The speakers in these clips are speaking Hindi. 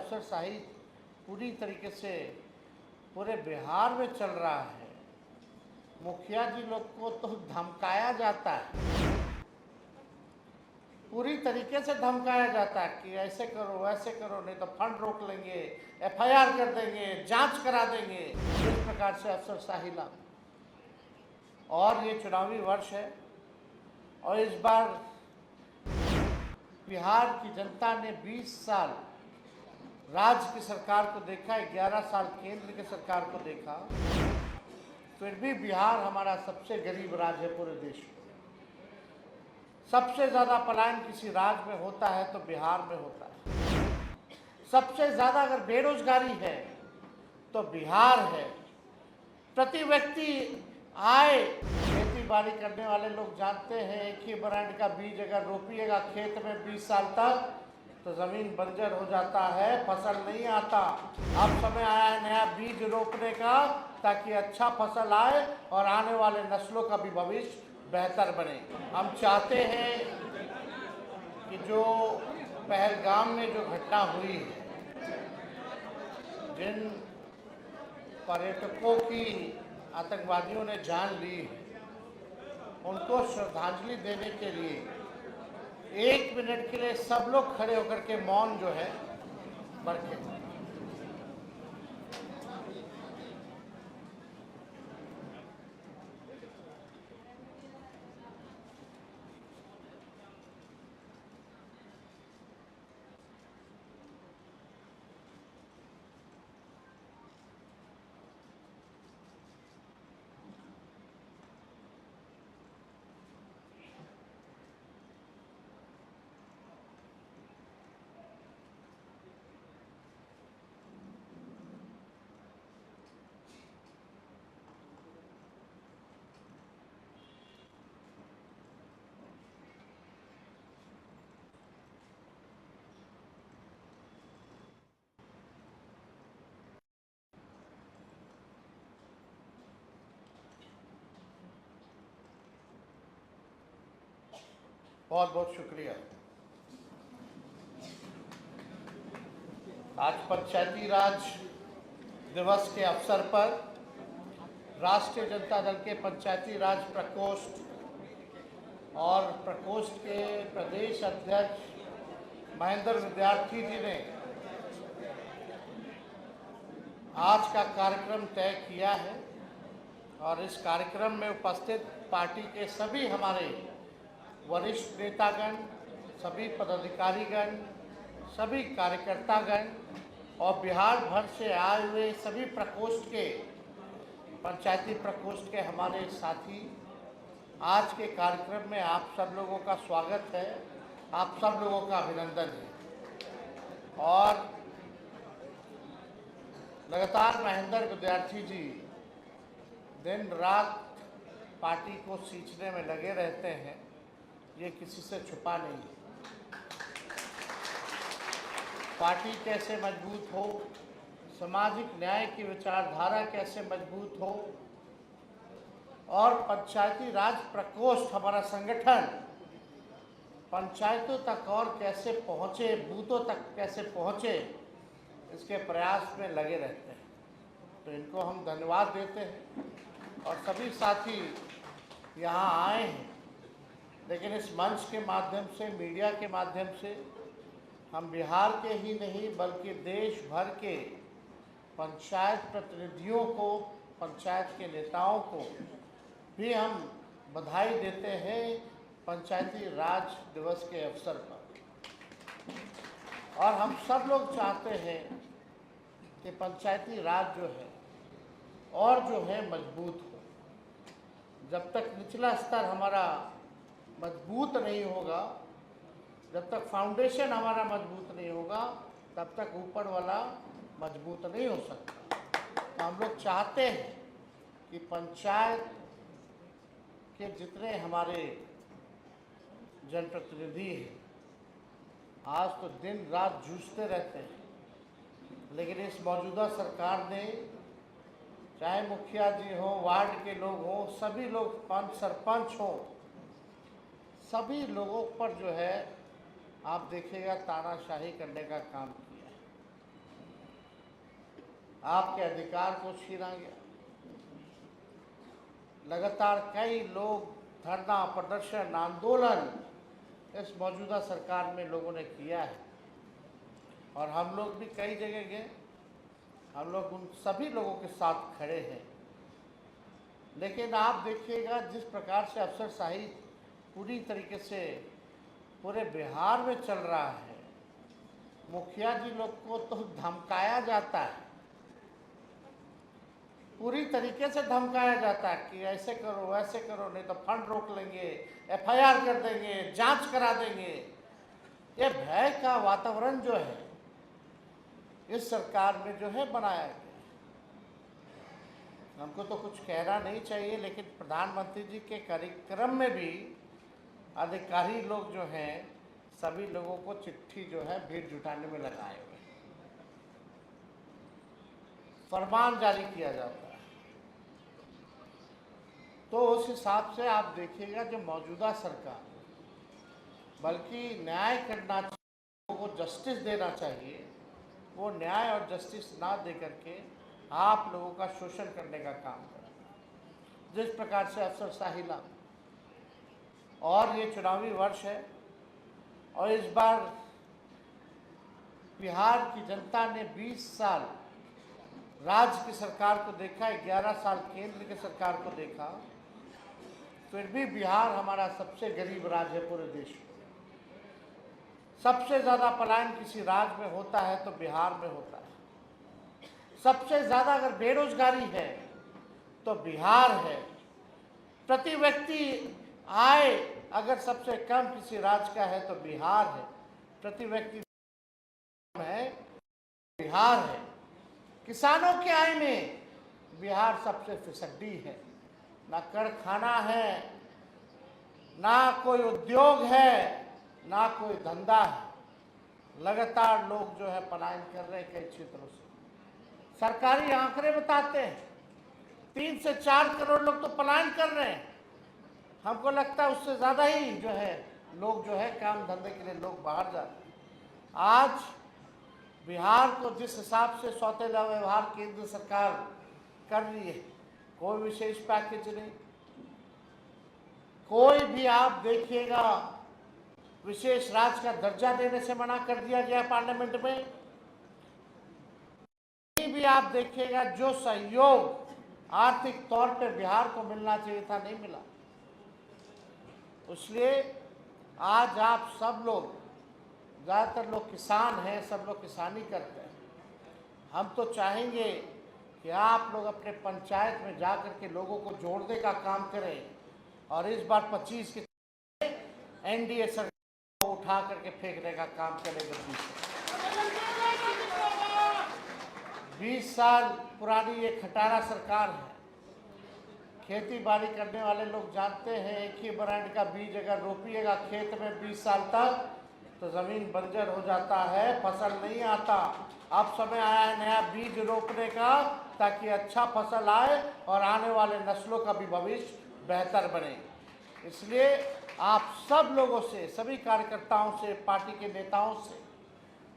अफसरशाही पूरी तरीके से पूरे बिहार में चल रहा है। मुखिया जी लोग को तो धमकाया जाता है, पूरी तरीके से धमकाया जाता है कि ऐसे करो वैसे करो, नहीं तो फंड रोक लेंगे, एफआईआर कर देंगे, जांच करा देंगे। इस प्रकार से अफसरशाही लागू। और ये चुनावी वर्ष है और इस बार बिहार की जनता ने 20 साल राज्य की सरकार को देखा, 11 साल केंद्र की सरकार को देखा, फिर भी बिहार हमारा सबसे गरीब राज्य है पूरे देश में। सबसे ज़्यादा पलायन किसी राज्य में होता है तो बिहार में होता है। सबसे ज़्यादा अगर बेरोजगारी है तो बिहार है। प्रति व्यक्ति आय, खेती बाड़ी करने वाले लोग जानते हैं, एक ही ब्रांड का बीज अगर रोपिएगा खेत में 20 साल तक तो ज़मीन बंजर हो जाता है, फसल नहीं आता। अब समय आया है नया बीज रोपने का, ताकि अच्छा फसल आए और आने वाले नस्लों का भी भविष्य बेहतर बने। हम चाहते हैं कि जो पहलगाम में जो घटना हुई है, जिन पर्यटकों की आतंकवादियों ने जान ली है, उनको श्रद्धांजलि देने के लिए 1 मिनट के लिए सब लोग खड़े होकर के मौन जो है बरके। बहुत बहुत शुक्रिया। आज पंचायती राज दिवस के अवसर पर राष्ट्रीय जनता दल के पंचायती राज प्रकोष्ठ और प्रकोष्ठ के प्रदेश अध्यक्ष महेंद्र विद्यार्थी जी ने आज का कार्यक्रम तय किया है और इस कार्यक्रम में उपस्थित पार्टी के सभी हमारे वरिष्ठ नेतागण, सभी पदाधिकारीगण, सभी कार्यकर्तागण और बिहार भर से आए हुए सभी प्रकोष्ठ के, पंचायती प्रकोष्ठ के हमारे साथी, आज के कार्यक्रम में आप सब लोगों का स्वागत है, आप सब लोगों का अभिनंदन है। और लगातार महेंद्र विद्यार्थी जी दिन रात पार्टी को सींचने में लगे रहते हैं, ये किसी से छुपा नहीं है। पार्टी कैसे मजबूत हो, सामाजिक न्याय की विचारधारा कैसे मजबूत हो और पंचायती राज प्रकोष्ठ हमारा संगठन पंचायतों तक और कैसे पहुँचे, बूथों तक कैसे पहुँचे, इसके प्रयास में लगे रहते हैं। तो इनको हम धन्यवाद देते हैं और सभी साथी यहाँ आए हैं, लेकिन इस मंच के माध्यम से, मीडिया के माध्यम से हम बिहार के ही नहीं बल्कि देश भर के पंचायत प्रतिनिधियों को, पंचायत के नेताओं को भी हम बधाई देते हैं पंचायती राज दिवस के अवसर पर। और हम सब लोग चाहते हैं कि पंचायती राज जो है और जो है मजबूत हो। जब तक निचला स्तर हमारा मजबूत नहीं होगा, जब तक फाउंडेशन हमारा मजबूत नहीं होगा, तब तक ऊपर वाला मजबूत नहीं हो सकता। तो हम लोग चाहते हैं कि पंचायत के जितने हमारे जनप्रतिनिधि हैं, आज तो दिन रात जूझते रहते हैं, लेकिन इस मौजूदा सरकार ने, चाहे मुखिया जी हों, वार्ड के लोग हों, सभी लोग, पंच सरपंच हों, सभी लोगों पर जो है आप देखिएगा तानाशाही करने का काम किया है। आपके अधिकार को छीना गया। लगातार कई लोग धरना, प्रदर्शन, आंदोलन इस मौजूदा सरकार में लोगों ने किया है और हम लोग भी कई जगह गए। हम लोग उन सभी लोगों के साथ खड़े हैं। लेकिन आप देखिएगा जिस प्रकार से अफसरशाही पूरी तरीके से पूरे बिहार में चल रहा है, मुखिया जी लोग को तो धमकाया जाता है, पूरी तरीके से धमकाया जाता है कि ऐसे करो वैसे करो, नहीं तो फंड रोक लेंगे, एफआईआर कर देंगे, जांच करा देंगे। ये भय का वातावरण जो है इस सरकार में जो है बनाया गया। हमको तो कुछ कहना नहीं चाहिए, लेकिन प्रधानमंत्री जी के कार्यक्रम में भी अधिकारी लोग जो हैं सभी लोगों को चिट्ठी जो है भीड़ जुटाने में लगाए हुए, फरमान जारी किया जाता है। तो उस हिसाब से आप देखिएगा जो मौजूदा सरकार बल्कि न्याय करना चाहिए, लोगों को जस्टिस देना चाहिए, वो न्याय और जस्टिस ना दे करके आप लोगों का शोषण करने का काम कर रहा है। जिस प्रकार से अफसरशाही लागू, और ये चुनावी वर्ष है और इस बार बिहार की जनता ने 20 साल राज्य की सरकार को देखा, 11 साल केंद्र की सरकार को देखा, फिर भी बिहार हमारा सबसे गरीब राज्य है पूरे देश में। सबसे ज़्यादा पलायन किसी राज्य में होता है तो बिहार में होता है। सबसे ज़्यादा अगर बेरोजगारी है तो बिहार है। प्रति व्यक्ति आय अगर सबसे कम किसी राज्य का है तो बिहार है। प्रति व्यक्ति है बिहार है। किसानों के आय में बिहार सबसे फिसड्डी है। ना कारखाना है, ना कोई उद्योग है, ना कोई धंधा है। लगातार लोग जो है पलायन कर रहे हैं कई क्षेत्रों से। सरकारी आंकड़े बताते हैं 3 से 4 करोड़ लोग तो पलायन कर रहे हैं। हमको लगता है उससे ज़्यादा ही जो है लोग जो है काम धंधे के लिए लोग बाहर जाते हैं। आज बिहार को जिस हिसाब से सौतेला व्यवहार केंद्र सरकार कर रही है, कोई विशेष पैकेज नहीं, कोई भी आप देखिएगा विशेष राज्य का दर्जा देने से मना कर दिया गया पार्लियामेंट में। कहीं भी आप देखिएगा जो सहयोग आर्थिक तौर पे बिहार को मिलना चाहिए था नहीं मिला। इसलिए आज आप सब लोग, ज़्यादातर लोग किसान हैं, सब लोग किसानी करते हैं। हम तो चाहेंगे कि आप लोग अपने पंचायत में जा कर के लोगों को जोड़ने का काम करें और इस बार 25 के एनडीए सरकार को उठा करके फेंकने का काम करेंगे। 20 साल पुरानी ये खटारा सरकार है। खेती बाड़ी करने वाले लोग जानते हैं, एक ही ब्रांड का बीज अगर रोपिएगा खेत में 20 साल तक तो ज़मीन बंजर हो जाता है, फसल नहीं आता। अब समय आया है नया बीज रोपने का, ताकि अच्छा फसल आए और आने वाले नस्लों का भी भविष्य बेहतर बने। इसलिए आप सब लोगों से, सभी कार्यकर्ताओं से, पार्टी के नेताओं से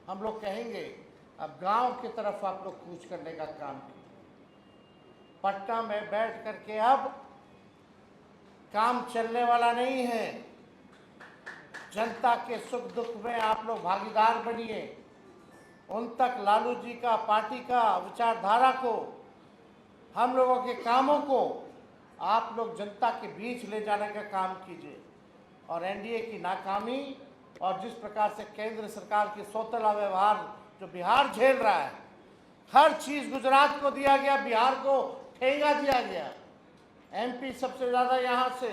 हम लोग कहेंगे अब गांव की तरफ आप लोग कूच करने का काम कीजिए। पटना में बैठ करके अब काम चलने वाला नहीं है। जनता के सुख दुख में आप लोग भागीदार बनिए। उन तक लालू जी का, पार्टी का विचारधारा को, हम लोगों के कामों को आप लोग जनता के बीच ले जाने का काम कीजिए। और एनडीए की नाकामी और जिस प्रकार से केंद्र सरकार की सौतेला व्यवहार जो बिहार झेल रहा है, हर चीज़ गुजरात को दिया गया, बिहार को ठेंगा दिया गया। एमपी सबसे ज़्यादा यहाँ से,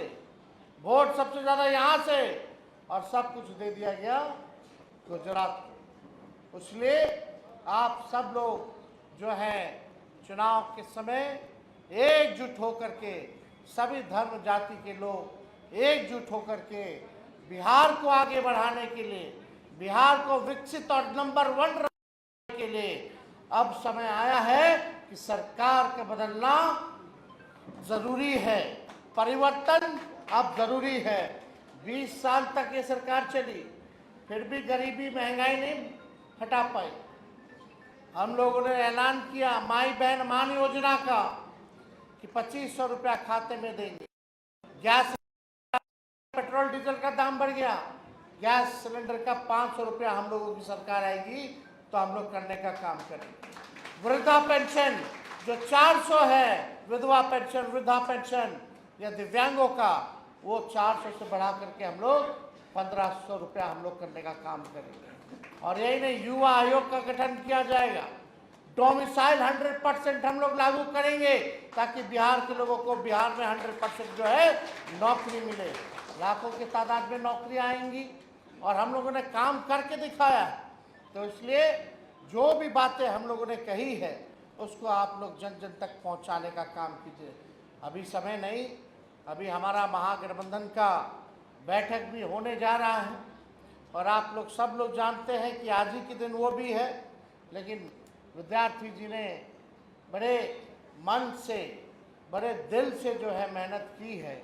वोट सबसे ज़्यादा यहाँ से, और सब कुछ दे दिया गया गुजरात को। इसलिए आप सब लोग जो है चुनाव के समय एकजुट होकर के, सभी धर्म जाति के लोग एकजुट होकर के बिहार को आगे बढ़ाने के लिए, बिहार को विकसित और नंबर 1 रखने के लिए अब समय आया है कि सरकार का बदलना जरूरी है। परिवर्तन अब जरूरी है। 20 साल तक ये सरकार चली, फिर भी गरीबी महंगाई नहीं हटा पाई। हम लोगों ने ऐलान किया माई बहन मान योजना का कि 2500 रुपया खाते में देंगे। गैस पेट्रोल डीजल का दाम बढ़ गया, गैस सिलेंडर का 500 रुपया हम लोगों की सरकार आएगी तो हम लोग करने का काम करेंगे। वृद्धा पेंशन जो 400 है, विधवा पेंशन, वृद्धा पेंशन या दिव्यांगों का, वो 400 से बढ़ा करके हम लोग 1500 रुपया हम लोग करने का काम करेंगे। और यही नहीं, युवा आयोग का गठन किया जाएगा। डोमिसाइल 100% हम लोग लागू करेंगे ताकि बिहार के लोगों को बिहार में 100% जो है नौकरी मिले। लाखों की तादाद में नौकरी आएंगी और हम लोगों ने काम करके दिखाया है। तो इसलिए जो भी बातें हम लोगों ने कही है उसको आप लोग जन जन तक पहुंचाने का काम कीजिए। अभी समय नहीं, अभी हमारा महागठबंधन का बैठक भी होने जा रहा है और आप लोग सब लोग जानते हैं कि आज ही के दिन वो भी है, लेकिन विद्यार्थी जी ने बड़े मन से, बड़े दिल से जो है मेहनत की है,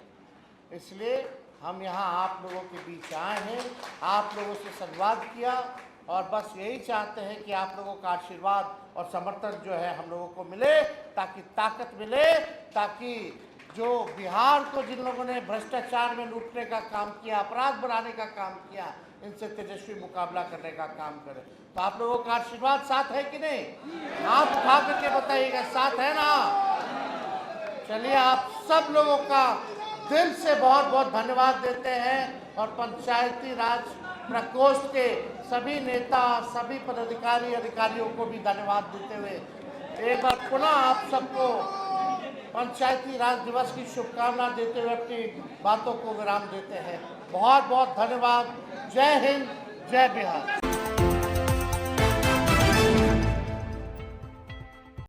इसलिए हम यहाँ आप लोगों के बीच आए हैं, आप लोगों से संवाद किया और बस यही चाहते हैं कि आप लोगों का आशीर्वाद और समर्थन जो है हम लोगों को मिले, ताकि ताकत मिले, ताकि जो बिहार को जिन लोगों ने भ्रष्टाचार में लूटने का काम किया, अपराध बढ़ाने का काम किया, इनसे तेजस्वी मुकाबला करने का काम करें। तो आप लोगों का आशीर्वाद साथ है कि नहीं? हाथ उठा करके बताइएगा, साथ है ना? चलिए, आप सब लोगों का दिल से बहुत बहुत धन्यवाद देते हैं और पंचायती राज प्रकोष्ठ के सभी नेता, सभी पदाधिकारी, अधिकारियों को भी धन्यवाद देते हुए एक बार पुनः आप सबको पंचायती राज दिवस की शुभकामना देते हुए अपनी बातों को विराम देते हैं। बहुत बहुत धन्यवाद। जय हिंद, जय बिहार।